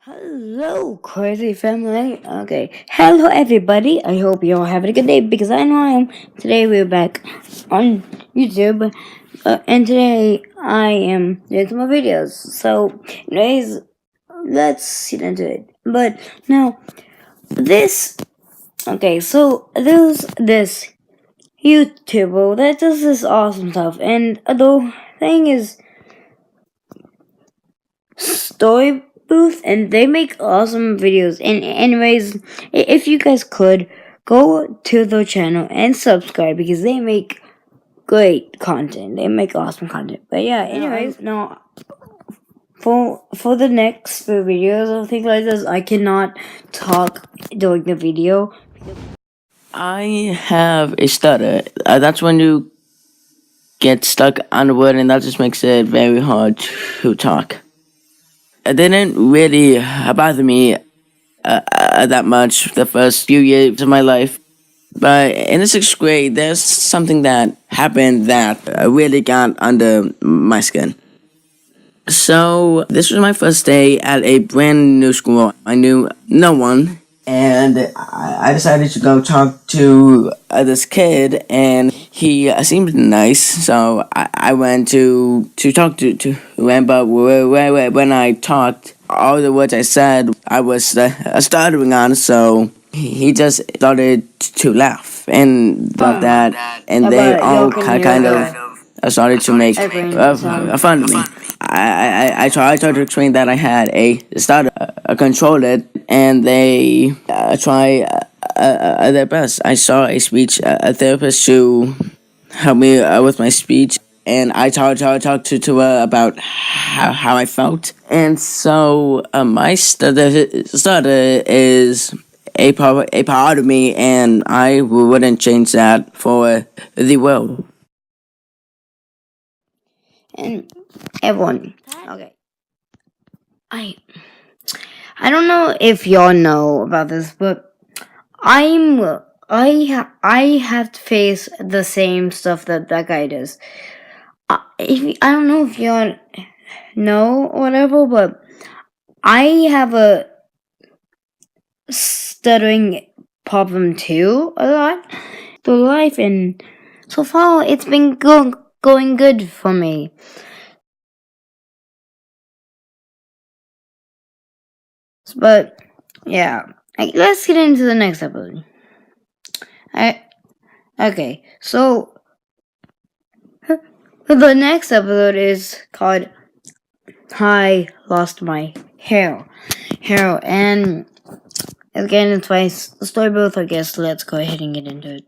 Hello, crazy family. Okay, hello everybody. I hope you're all having a good day because I know I am. Today we're back on YouTube, and today I am doing some more videos. So, anyways, let's get into it. But now, this. Okay, so there's this YouTuber that does this awesome stuff, and the thing is, StoryBooth, and they make awesome videos. And anyways, if you guys could go to their channel and subscribe because they make great content. They make awesome content. But yeah, anyways, now for the next few videos or things like this, I cannot talk during the video. I have a stutter. That's when you get stuck on a word, and that just makes it very hard to talk. It didn't really bother me that much the first few years of my life. But in the sixth grade, there's something that happened that really got under my skin. So, this was my first day at a brand new school. I knew no one, and I decided to go talk to this kid, and he seemed nice, so I went to talk to him, but when I talked, all the words I said, I was stuttering on, so he just started to laugh, and about that, and they all kind of started to make fun of me. I tried to explain that I had a stutter, control it, and they try their best. I saw a speech therapist to help me with my speech, and I talked to her about how I felt, and so my stutter is a part of me, and I wouldn't change that for the world. And everyone, okay. I don't know if y'all know about this, but I have to face the same stuff that guy does. I don't know if y'all know or whatever, but I have a stuttering problem too a lot through life, and so far it's been going good for me. But yeah, let's get into the next episode. Okay, so the next episode is called "I Lost My Hair," and again it's by StoryBooth. I guess let's go ahead and get into it.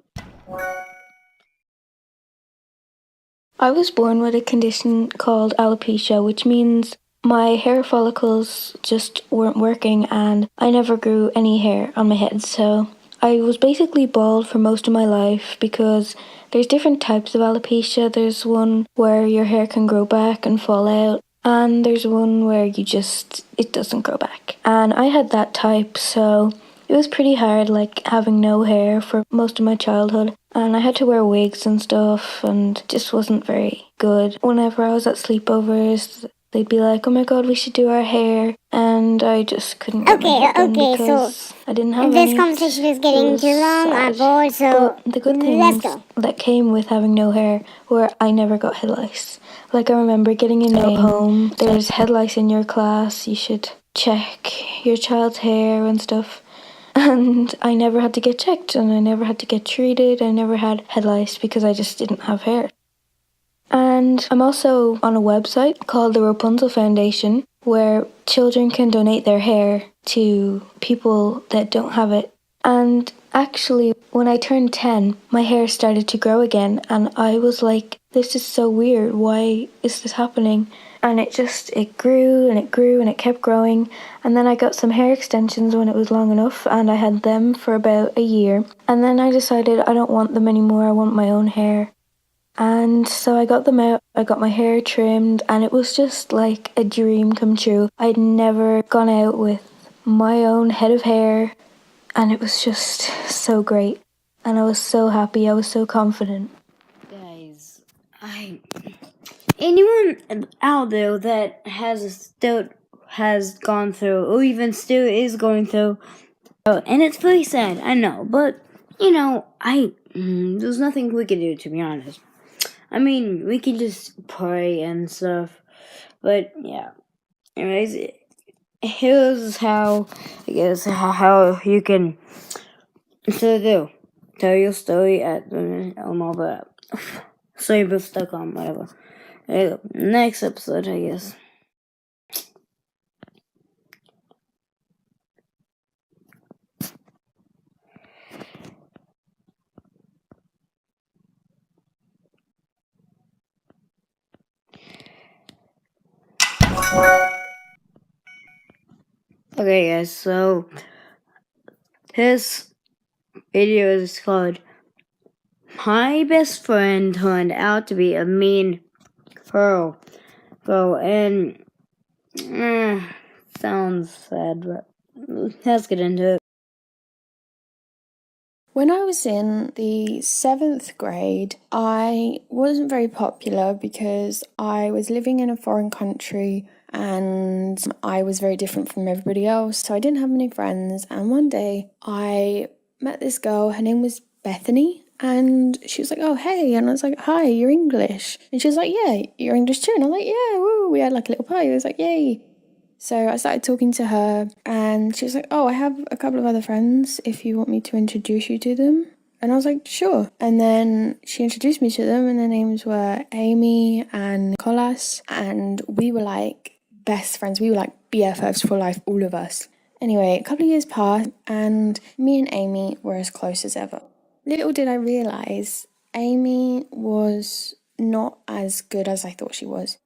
I was born with a condition called alopecia, which means my hair follicles just weren't working and I never grew any hair on my head. So I was basically bald for most of my life because there's different types of alopecia. There's one where your hair can grow back and fall out, and there's one where it doesn't grow back. And I had that type, so it was pretty hard, like having no hair for most of my childhood. And I had to wear wigs and stuff, and just wasn't very good. Whenever I was at sleepovers, they'd be like, "Oh my god, we should do our hair," and I just couldn't get my hair done because I didn't have this any. conversation is getting too long. I'm bored, so but the good things let's go. that came with having no hair were I never got head lice. Like, I remember getting a note home, "There's head lice in your class, you should check your child's hair and stuff." And I never had to get checked, and I never had to get treated. I never had head lice because I just didn't have hair. And I'm also on a website called the Rapunzel Foundation, where children can donate their hair to people that don't have it. And actually, when I turned 10, my hair started to grow again, and I was like, this is so weird. Why is this happening? And it grew and it grew and it kept growing. And then I got some hair extensions when it was long enough, and I had them for about a year. And then I decided I don't want them anymore, I want my own hair. And so I got them out, I got my hair trimmed, and it was just like a dream come true. I'd never gone out with my own head of hair, and it was just so great. And I was so happy, I was so confident. Guys, anyone out there that has a has gone through, or even still is going through. And it's very sad, I know, but there's nothing we can do, to be honest. I mean, we can just pray and stuff, but yeah. Anyways, here's how how you can still tell your story at the mobile app. StoryBooth.com, whatever. There you go. Next episode, I guess. Okay, guys, so this video is called My Best Friend Turned Out to Be a Mean Girl. And sounds sad, but let's get into it. When I was in the 7th grade, I wasn't very popular because I was living in a foreign country and I was very different from everybody else, so I didn't have many friends. And one day I met this girl, her name was Bethany, and she was like, "Oh, hey," and I was like, "Hi, you're English?" And she was like, "Yeah, you're English too." And I'm like, "Yeah, woo." We had like a little party. I was like, "Yay." So I started talking to her and she was like, "Oh, I have a couple of other friends if you want me to introduce you to them." And I was like, "Sure." And then she introduced me to them and their names were Amy and Nicholas, and we were like best friends. We were like BFFs for life, all of us. Anyway, a couple of years passed and me and Amy were as close as ever. Little did I realise Amy was not as good as I thought she was.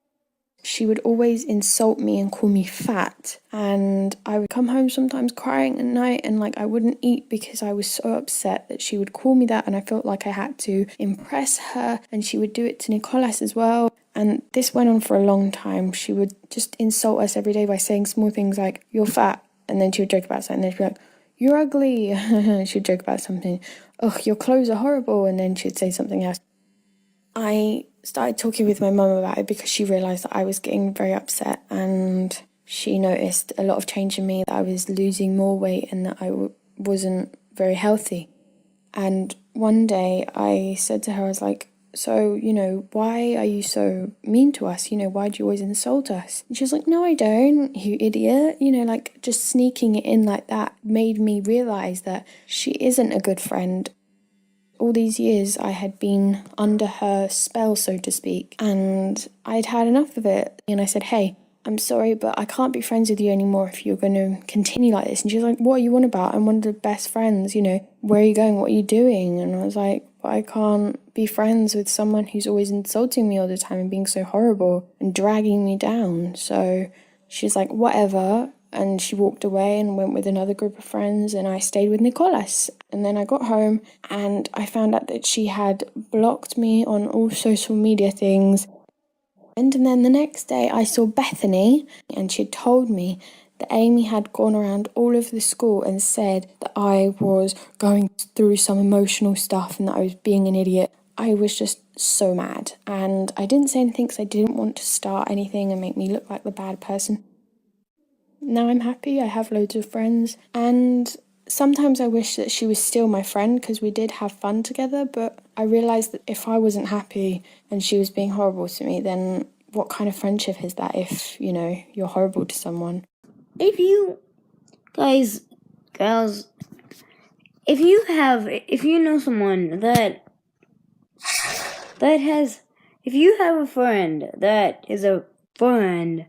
She would always insult me and call me fat, and I would come home sometimes crying at night and like I wouldn't eat because I was so upset that she would call me that, and I felt like I had to impress her. And she would do it to Nicholas as well, and this went on for a long time. She would just insult us every day by saying small things like, "You're fat," and then she would joke about something, and then she'd be like, "You're ugly." She'd joke about something. "Ugh, your clothes are horrible," and then she'd say something else. I started talking with my mum about it because she realised that I was getting very upset, and she noticed a lot of change in me, that I was losing more weight and that I wasn't very healthy. And one day I said to her, I was like, "So, why are you so mean to us? Why do you always insult us?" And she was like, "No, I don't, you idiot." Like just sneaking it in like that made me realise that she isn't a good friend. All these years I had been under her spell, so to speak, and I'd had enough of it. And I said, "Hey, I'm sorry, but I can't be friends with you anymore if you're going to continue like this." And she was like, "What are you on about? I'm one of the best friends, where are you going? What are you doing?" And I was like, "But I can't be friends with someone who's always insulting me all the time and being so horrible and dragging me down." So she's like, "Whatever." And she walked away and went with another group of friends, and I stayed with Nicholas. And then I got home and I found out that she had blocked me on all social media things. And then the next day I saw Bethany, and she told me that Amy had gone around all of the school and said that I was going through some emotional stuff and that I was being an idiot. I was just so mad, and I didn't say anything because I didn't want to start anything and make me look like the bad person. Now I'm happy, I have loads of friends, and sometimes I wish that she was still my friend because we did have fun together, but I realised that if I wasn't happy and she was being horrible to me, then what kind of friendship is that if, you're horrible to someone? If you guys, girls, if you know someone if you have a friend that is a friend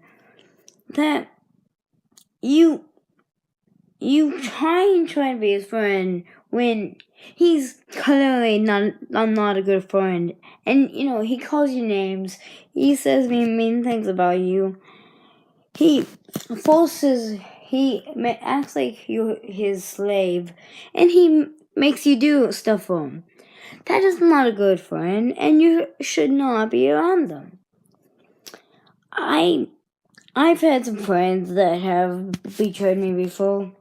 that you try to be his friend when he's clearly not a good friend, and he calls you names, he says mean things about you, he acts like you're his slave, and he makes you do stuff for him. That is not a good friend, and you should not be around them. I've had some friends that have betrayed me before.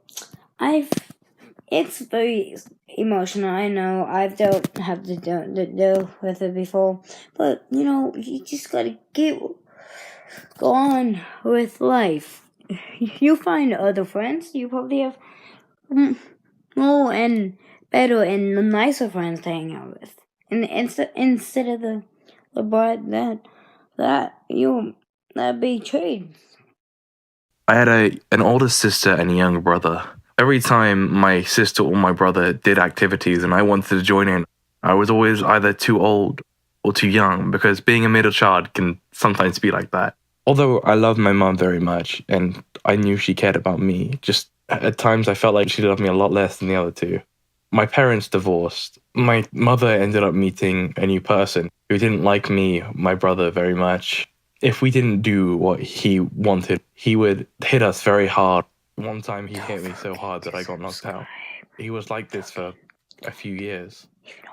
It's very emotional, I know. I've deal with it before. But, you just gotta go on with life. you find other friends. You probably have more and better and nicer friends to hang out with. And instead of the boy that betrayed. I had an older sister and a younger brother. Every time my sister or my brother did activities and I wanted to join in, I was always either too old or too young, because being a middle child can sometimes be like that. Although I loved my mom very much and I knew she cared about me, just at times I felt like she loved me a lot less than the other two. My parents divorced. My mother ended up meeting a new person who didn't like me, my brother, very much. If we didn't do what he wanted, he would hit us very hard. One time he hit me so hard that I got knocked out. He was like this for a few years.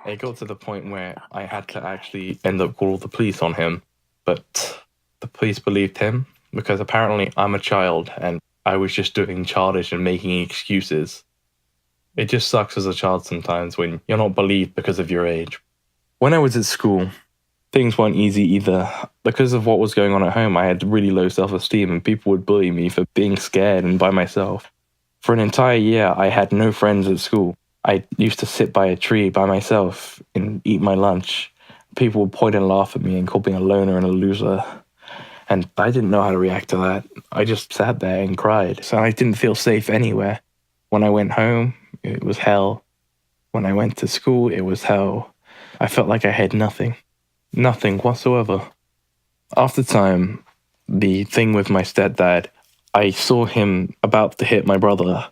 It got to the point where I had to actually end up call the police on him. But the police believed him because apparently I'm a child and I was just doing childish and making excuses. It just sucks as a child sometimes when you're not believed because of your age. When I was at school, things weren't easy either. Because of what was going on at home, I had really low self-esteem and people would bully me for being scared and by myself. For an entire year, I had no friends at school. I used to sit by a tree by myself and eat my lunch. People would point and laugh at me and call me a loner and a loser. And I didn't know how to react to that. I just sat there and cried. So I didn't feel safe anywhere. When I went home, it was hell. When I went to school, it was hell. I felt like I had nothing. Nothing whatsoever. After time, the thing with my stepdad, I saw him about to hit my brother.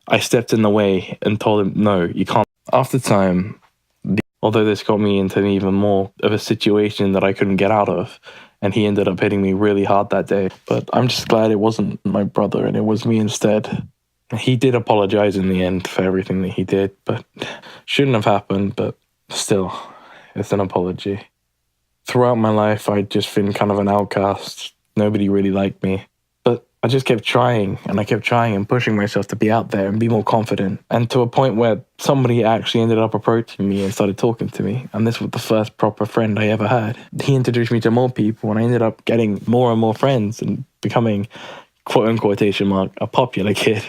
I stepped in the way and told him, no, you can't. After time, although this got me into even more of a situation that I couldn't get out of, and he ended up hitting me really hard that day. But I'm just glad it wasn't my brother and it was me instead. He did apologize in the end for everything that he did, but shouldn't have happened, but still, it's an apology. Throughout my life, I'd just been kind of an outcast. Nobody really liked me. But I just kept trying, and I kept trying and pushing myself to be out there and be more confident. And to a point where somebody actually ended up approaching me and started talking to me. And this was the first proper friend I ever had. He introduced me to more people, and I ended up getting more and more friends and becoming, quote-unquotation mark, a popular kid.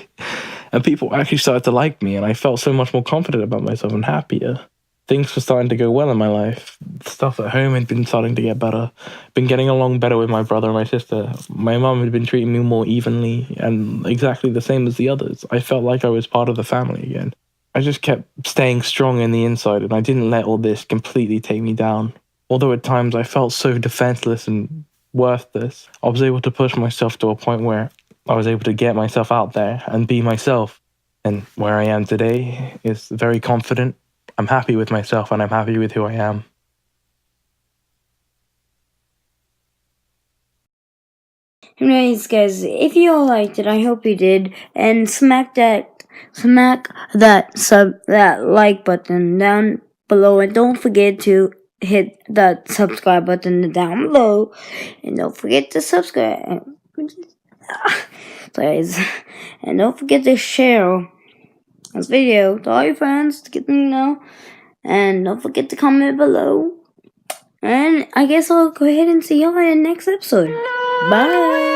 And people actually started to like me, and I felt so much more confident about myself and happier. Things were starting to go well in my life. Stuff at home had been starting to get better. Been getting along better with my brother and my sister. My mum had been treating me more evenly and exactly the same as the others. I felt like I was part of the family again. I just kept staying strong in the inside, and I didn't let all this completely take me down. Although at times I felt so defenseless and worthless, I was able to push myself to a point where I was able to get myself out there and be myself. And where I am today is very confident. I'm happy with myself and I'm happy with who I am. Anyways, guys, if you all liked it, I hope you did, and smack that like button down below, and don't forget to hit that subscribe button down below, and don't forget to subscribe, guys, and don't forget to share this video to all your friends to get them to know, and don't forget to comment below. And I guess I'll go ahead and see y'all in the next episode. Bye.